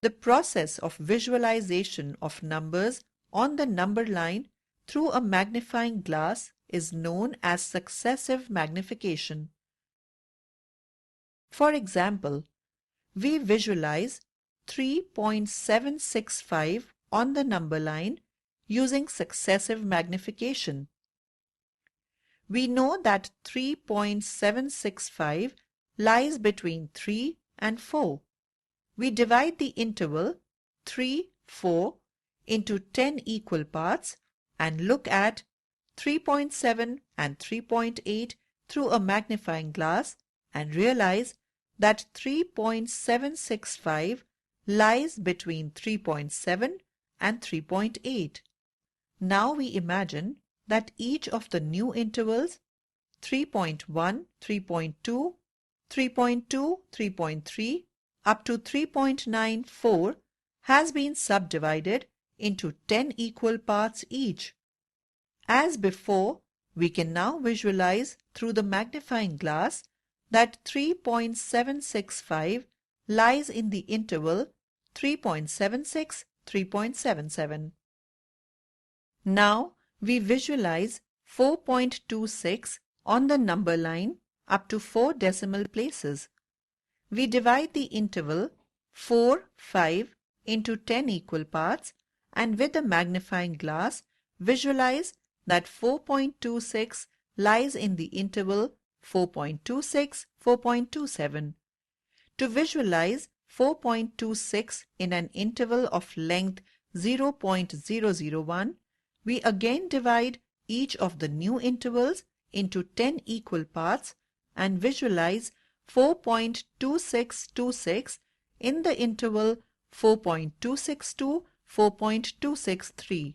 The process of visualization of numbers on the number line through a magnifying glass is known as successive magnification. For example, we visualize 3.765 on the number line using successive magnification. We know that 3.765 lies between 3 and 4. We divide the interval 3, 4 into 10 equal parts and look at 3.7 and 3.8 through a magnifying glass and realize that 3.765 lies between 3.7 and 3.8. Now we imagine that each of the new intervals 3.1, 3.2, 3.2, 3.3 up to 3.94 has been subdivided into 10 equal parts each. As before, we can now visualize through the magnifying glass that 3.765 lies in the interval 3.76, 3.77. Now we visualize 4.26 on the number line up to 4 decimal places. We divide the interval 4, 5 into 10 equal parts and with a magnifying glass visualize that 4.26 lies in the interval 4.26, 4.27. To visualize 4.26 in an interval of length 0.001, we again divide each of the new intervals into 10 equal parts and visualize 4.2626 in the interval 4.262, 4.263.